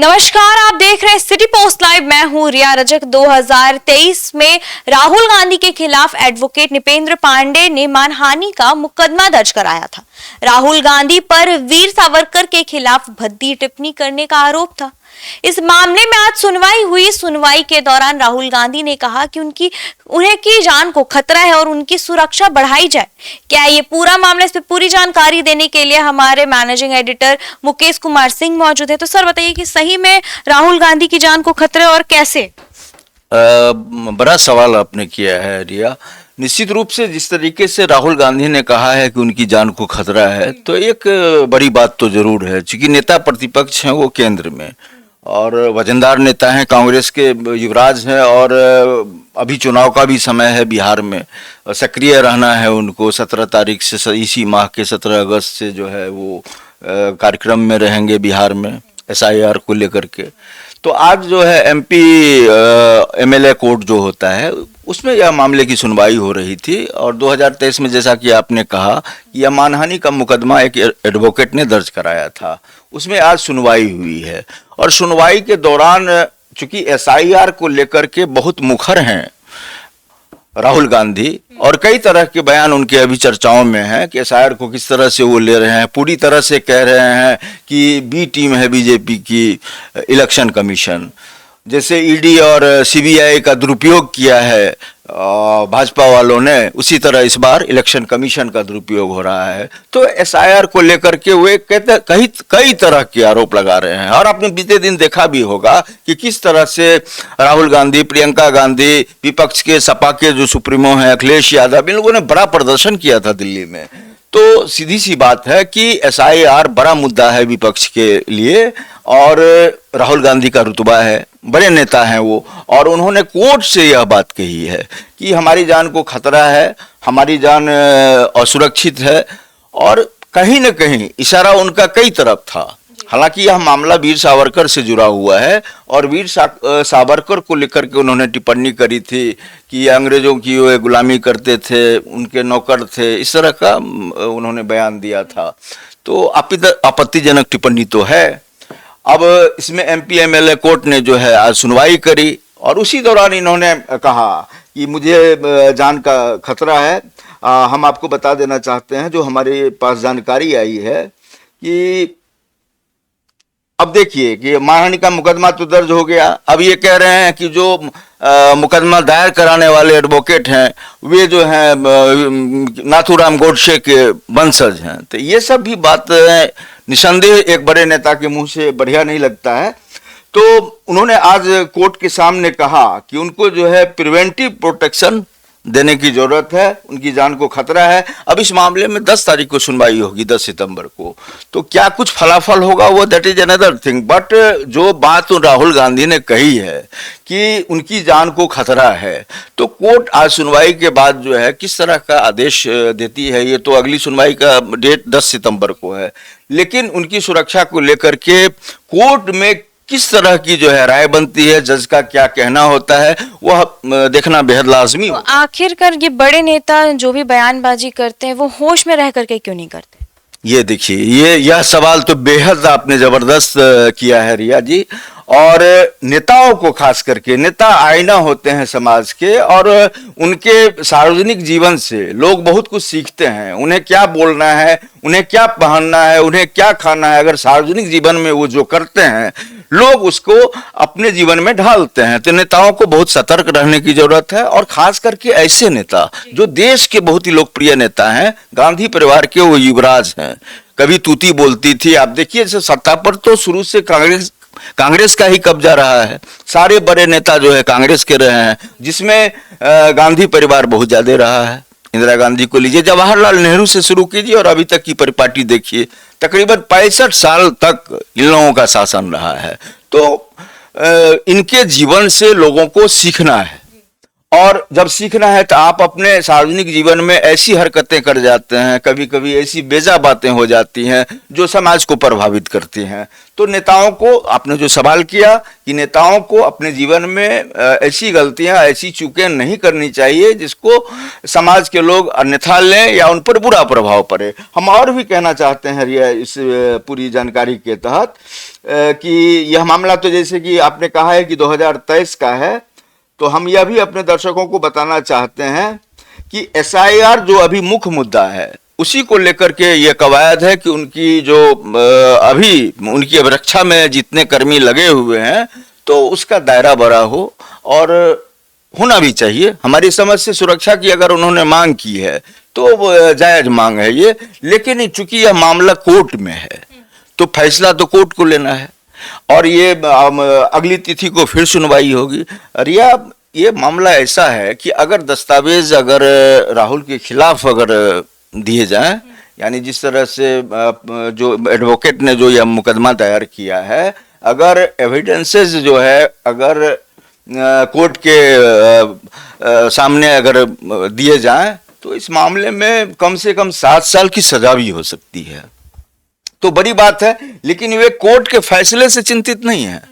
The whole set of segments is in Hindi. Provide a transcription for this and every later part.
नमस्कार, आप देख रहे हैं सिटी पोस्ट लाइव। मैं हूं रिया रजक। 2023 में राहुल गांधी के खिलाफ एडवोकेट निपेंद्र पांडे ने मानहानि का मुकदमा दर्ज कराया था। राहुल गांधी पर वीर सावरकर के खिलाफ भद्दी टिप्पणी करने का आरोप था। इस मामले में आज सुनवाई हुई। सुनवाई के दौरान राहुल गांधी ने कहा कि उन्हें की जान को खतरा है और उनकी सुरक्षा बढ़ाई जाए। क्या ये पूरा मामला, इस पे पूरी जानकारी देने के लिए हमारे मैनेजिंग एडिटर मुकेश कुमार सिंह मौजूद है। तो सर बताइए कि सही में राहुल गांधी की जान को खतरा है और कैसे? बड़ा सवाल आपने किया है रिया। निश्चित रूप से जिस तरीके से राहुल गांधी ने कहा है कि उनकी जान को खतरा है, तो एक बड़ी बात तो जरूर है, क्योंकि नेता प्रतिपक्ष हैं वो केंद्र में और वजनदार नेता हैं, कांग्रेस के युवराज हैं और अभी चुनाव का भी समय है बिहार में। सक्रिय रहना है उनको। 17 तारीख से, इसी माह के 17 अगस्त से जो है वो कार्यक्रम में रहेंगे बिहार में SIR को लेकर के। तो आज जो है MP MLA कोर्ट जो होता है उसमें यह मामले की सुनवाई हो रही थी और 2023 में जैसा कि आपने कहा, यह मानहानि का मुकदमा एक एडवोकेट ने दर्ज कराया था। उसमें आज सुनवाई हुई है और सुनवाई के दौरान चूंकि SIR को लेकर के बहुत मुखर हैं राहुल गांधी और कई तरह के बयान उनके अभी चर्चाओं में हैं कि SIR को किस तरह से वो ले रहे हैं। पूरी तरह से कह रहे हैं कि बी टीम है बीजेपी की इलेक्शन कमीशन, जैसे ED और CBI का दुरुपयोग किया है भाजपा वालों ने, उसी तरह इस बार इलेक्शन कमीशन का दुरुपयोग हो रहा है। तो SIR को लेकर के वे कहते कई तरह के आरोप लगा रहे हैं और आपने बीते दिन देखा भी होगा कि किस तरह से राहुल गांधी, प्रियंका गांधी, विपक्ष के सपा के जो सुप्रीमो हैं अखिलेश यादव, इन लोगों ने बड़ा प्रदर्शन किया था दिल्ली में। तो सीधी सी बात है कि SIR बड़ा मुद्दा है विपक्ष के लिए और राहुल गांधी का रुतबा है, बड़े नेता हैं वो, और उन्होंने कोर्ट से यह बात कही है कि हमारी जान को खतरा है, हमारी जान असुरक्षित है और कहीं न कहीं इशारा उनका कई तरफ था। हालांकि यह मामला वीर सावरकर से जुड़ा हुआ है और वीर सावरकर को लेकर के उन्होंने टिप्पणी करी थी कि अंग्रेजों की वो गुलामी करते थे, उनके नौकर थे, इस तरह का उन्होंने बयान दिया था। तो आपत्तिजनक टिप्पणी तो है। अब इसमें MP MLA कोर्ट ने जो है आज सुनवाई करी और उसी दौरान इन्होंने कहा कि मुझे जान का खतरा है। हम आपको बता देना चाहते हैं, जो हमारे पास जानकारी आई है कि अब देखिए कि मानहानि का मुकदमा तो दर्ज हो गया। अब ये कह रहे हैं कि जो मुकदमा दायर कराने वाले एडवोकेट हैं वे जो हैं नाथूराम गोडसे के वंशज हैं। तो ये सब भी बात निसंदेह एक बड़े नेता के मुंह से बढ़िया नहीं लगता है। तो उन्होंने आज कोर्ट के सामने कहा कि उनको जो है प्रिवेंटिव प्रोटेक्शन देने की जरूरत है, उनकी जान को खतरा है। अब इस मामले में 10 तारीख को सुनवाई होगी, 10 सितंबर को। तो क्या कुछ फलाफल होगा वो that is another thing, but जो बात राहुल गांधी ने कही है कि उनकी जान को खतरा है, तो कोर्ट आज सुनवाई के बाद जो है किस तरह का आदेश देती है, ये तो अगली सुनवाई का डेट 10 सितंबर को है। लेकिन उनकी सुरक्षा को लेकर के कोर्ट में किस तरह की जो है राय बनती है, जज का क्या कहना होता है, वह देखना बेहद लाजमी हो। आखिरकार ये बड़े नेता जो भी बयानबाजी करते हैं वो होश में रह करके क्यों नहीं करते? ये देखिए, यह सवाल तो बेहद आपने जबरदस्त किया है रिया जी। और नेताओं को खास करके, नेता आईना होते हैं समाज के और उनके सार्वजनिक जीवन से लोग बहुत कुछ सीखते हैं। उन्हें क्या बोलना है, उन्हें क्या पहनना है, उन्हें क्या खाना है, अगर सार्वजनिक जीवन में वो जो करते हैं लोग उसको अपने जीवन में ढालते हैं। तो नेताओं को बहुत सतर्क रहने की जरूरत है और खास करके ऐसे नेता जो देश के बहुत ही लोकप्रिय नेता हैं, गांधी परिवार के वो युवराज हैं। कभी तूती बोलती थी, आप देखिए सत्ता पर तो शुरू से कांग्रेस का ही कब्जा रहा है। सारे बड़े नेता जो है कांग्रेस के रहे हैं, जिसमें गांधी परिवार बहुत ज्यादा रहा है। इंदिरा गांधी को लीजिए, जवाहरलाल नेहरू से शुरू कीजिए और अभी तक की परिपाटी देखिए, तकरीबन 65 साल तक इन लोगों का शासन रहा है। तो इनके जीवन से लोगों को सीखना है और जब सीखना है तो आप अपने सार्वजनिक जीवन में ऐसी हरकतें कर जाते हैं, कभी कभी ऐसी बेजा बातें हो जाती हैं जो समाज को प्रभावित करती हैं। तो नेताओं को, आपने जो सवाल किया कि नेताओं को अपने जीवन में ऐसी गलतियां, ऐसी चूकें नहीं करनी चाहिए जिसको समाज के लोग अन्यथा लें या उन पर बुरा प्रभाव पड़े। हम और भी कहना चाहते हैं रिया इस पूरी जानकारी के तहत कि यह मामला तो जैसे कि आपने कहा है कि 2023 का है, तो हम यह भी अपने दर्शकों को बताना चाहते हैं कि एसआईआर जो अभी मुख्य मुद्दा है उसी को लेकर के ये कवायद है कि उनकी जो अभी उनकी अभिरक्षा में जितने कर्मी लगे हुए हैं तो उसका दायरा बड़ा हो और होना भी चाहिए। हमारी समझ से सुरक्षा की अगर उन्होंने मांग की है तो वो जायज मांग है ये, लेकिन चूंकि यह मामला कोर्ट में है तो फैसला तो कोर्ट को लेना है और ये अगली तिथि को फिर सुनवाई होगी। रिया, ये मामला ऐसा है कि अगर दस्तावेज अगर राहुल के खिलाफ अगर दिए जाएं, यानी जिस तरह से जो एडवोकेट ने जो यह मुकदमा दायर किया है, अगर एविडेंसेस जो है अगर कोर्ट के सामने अगर दिए जाएं तो इस मामले में कम से कम 7 साल की सजा भी हो सकती है। तो बड़ी बात है, लेकिन वे कोर्ट के फैसले से चिंतित नहीं है,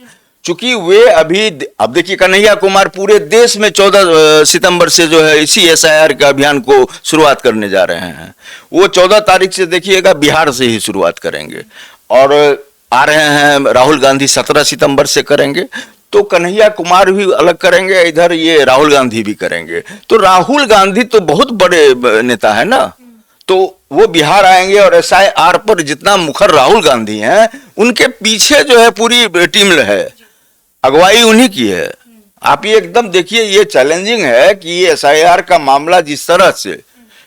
चूंकि वे अभी, अब देखिए कन्हैया कुमार पूरे देश में 14 सितंबर से जो है इसी एसआईआर के अभियान को शुरुआत करने जा रहे हैं। वो 14 तारीख से देखिएगा बिहार से ही शुरुआत करेंगे और आ रहे हैं राहुल गांधी 17 सितंबर से करेंगे, तो कन्हैया कुमार भी अलग करेंगे, इधर ये राहुल गांधी भी करेंगे। तो राहुल गांधी तो बहुत बड़े नेता है ना, तो वो बिहार आएंगे और एसआईआर पर जितना मुखर राहुल गांधी हैं उनके पीछे जो है पूरी टीम है, अगुवाई उन्हीं की है। आप ये एकदम देखिए, ये चैलेंजिंग है कि ये एसआईआर का मामला जिस तरह से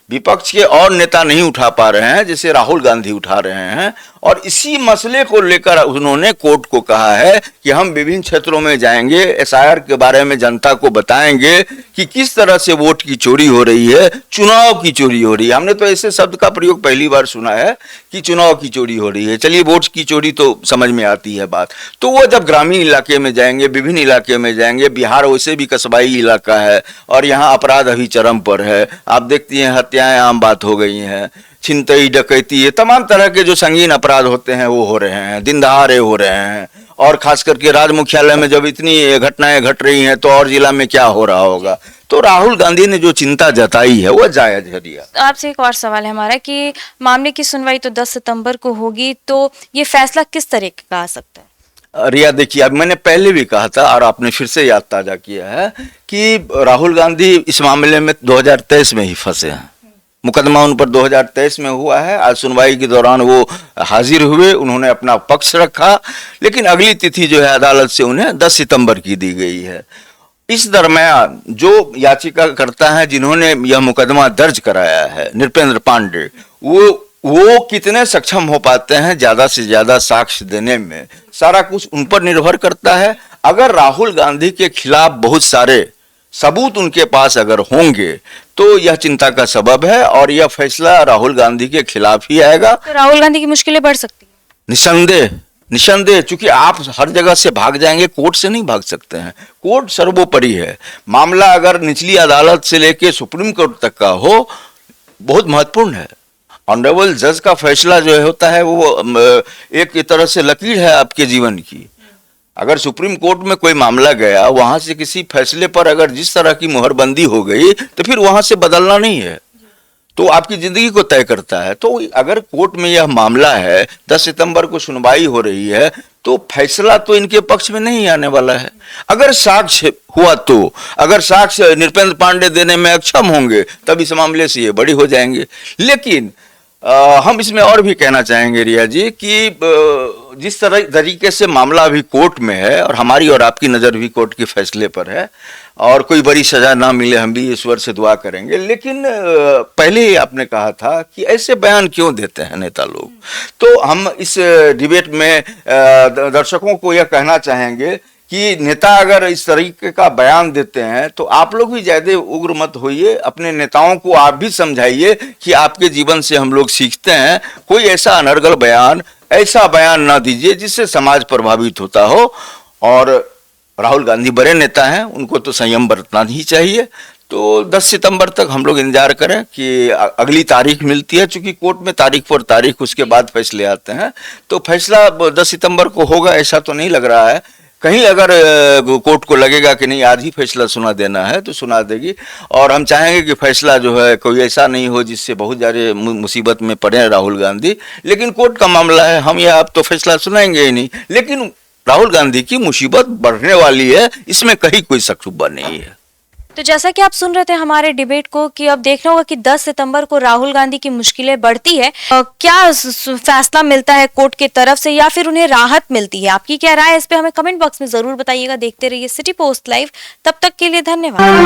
विपक्ष के और नेता नहीं उठा पा रहे हैं जैसे राहुल गांधी उठा रहे हैं, और इसी मसले को लेकर उन्होंने कोर्ट को कहा है कि हम विभिन्न क्षेत्रों में जाएंगे, एसआईआर के बारे में जनता को बताएंगे कि किस तरह से वोट की चोरी हो रही है, चुनाव की चोरी हो रही है। हमने तो ऐसे शब्द का प्रयोग पहली बार सुना है कि चुनाव की चोरी हो रही है। चलिए, वोट की चोरी तो समझ में आती है बात। तो वो जब ग्रामीण इलाके में जाएंगे, विभिन्न इलाके में जाएंगे, बिहार वैसे भी कस्बाई इलाका है और यहाँ अपराध अभी चरम पर है। आप देखती हैं हत्याएं आम बात हो गई हैं, छिनतई, डकैती, ये तमाम तरह के जो संगीन अपराध होते हैं वो हो रहे हैं, दिन दहाड़े हो रहे हैं। और खास करके राज्य मुख्यालय में जब इतनी घटनाएं घट रही हैं तो और जिला में क्या हो रहा होगा। तो राहुल गांधी ने जो चिंता जताई है वो जायज है। दिया आपसे एक और सवाल है हमारा कि मामले की सुनवाई तो 10 सितंबर को होगी, तो ये फैसला किस तरीके का आ सकता है? रिया, देखिए, अब मैंने पहले भी कहा था और आपने फिर से याद ताजा किया है कि राहुल गांधी इस मामले में 2023 में ही फंसे हैं। मुकदमा उन पर 2023 में हुआ है। आज सुनवाई के दौरान वो हाजिर हुए, उन्होंने अपना पक्ष रखा, लेकिन अगली तिथि जो है अदालत से उन्हें 10 सितंबर की दी गई है। इस दरमियान जो याचिकाकर्ता हैं जिन्होंने यह मुकदमा दर्ज कराया है, नृपेंद्र पांडे, वो कितने सक्षम हो पाते हैं ज्यादा से ज्यादा साक्ष्य देने में, सारा कुछ उन पर निर्भर करता है। अगर राहुल गांधी के खिलाफ बहुत सारे सबूत उनके पास अगर होंगे तो यह चिंता का सबब है और यह फैसला राहुल गांधी के खिलाफ ही आएगा। तो राहुल गांधी की मुश्किलें बढ़ सकती हैं। निसंदेह, चूंकि आप हर जगह से भाग जाएंगे, कोर्ट से नहीं भाग सकते हैं। कोर्ट सर्वोपरि है। मामला अगर निचली अदालत से लेके सुप्रीम कोर्ट तक का हो, बहुत महत्वपूर्ण है। ऑनरेबल जज का फैसला जो होता है वो एक तरह से लकीर है आपके जीवन की। अगर सुप्रीम कोर्ट में कोई मामला गया, वहां से किसी फैसले पर अगर जिस तरह की मुहरबंदी हो गई तो फिर वहां से बदलना नहीं है, तो आपकी जिंदगी को तय करता है। तो अगर कोर्ट में यह मामला है, 10 सितंबर को सुनवाई हो रही है, तो फैसला तो इनके पक्ष में नहीं आने वाला है। अगर साक्ष्य हुआ तो, अगर साक्ष्य नृपेंद्र पांडे देने में अक्षम होंगे तब इस मामले से ये बड़ी हो जाएंगे। लेकिन हम इसमें और भी कहना चाहेंगे रिया जी कि जिस तरीके से मामला अभी कोर्ट में है और हमारी और आपकी नज़र भी कोर्ट के फैसले पर है और कोई बड़ी सजा ना मिले, हम भी ईश्वर से दुआ करेंगे। लेकिन पहले ही आपने कहा था कि ऐसे बयान क्यों देते हैं नेता लोग, तो हम इस डिबेट में दर्शकों को यह कहना चाहेंगे कि नेता अगर इस तरीके का बयान देते हैं तो आप लोग भी ज्यादा उग्र मत होइए। अपने नेताओं को आप भी समझाइए कि आपके जीवन से हम लोग सीखते हैं। कोई ऐसा अनर्गल बयान, ऐसा बयान ना दीजिए जिससे समाज प्रभावित होता हो। और राहुल गांधी बड़े नेता हैं, उनको तो संयम बरतना ही चाहिए। तो 10 सितंबर तक हम लोग इंतजार करें कि अगली तारीख मिलती है, चूंकि कोर्ट में तारीख पर तारीख उसके बाद फैसले आते हैं, तो फैसला 10 सितंबर को होगा ऐसा तो नहीं लग रहा है। कहीं अगर कोर्ट को लगेगा कि नहीं आज ही फैसला सुना देना है तो सुना देगी, और हम चाहेंगे कि फैसला जो है कोई ऐसा नहीं हो जिससे बहुत ज़्यादा मुसीबत में पड़े राहुल गांधी। लेकिन कोर्ट का मामला है, हम यह अब तो फैसला सुनाएंगे ही नहीं, लेकिन राहुल गांधी की मुसीबत बढ़ने वाली है, इसमें कहीं कोई शक शुबा नहीं है। तो जैसा कि आप सुन रहे थे हमारे डिबेट को कि अब देखना होगा कि 10 सितंबर को राहुल गांधी की मुश्किलें बढ़ती है, क्या फैसला मिलता है कोर्ट की तरफ से या फिर उन्हें राहत मिलती है। आपकी क्या राय है इस पे हमें कमेंट बॉक्स में जरूर बताइएगा। देखते रहिए सिटी पोस्ट लाइव, तब तक के लिए धन्यवाद।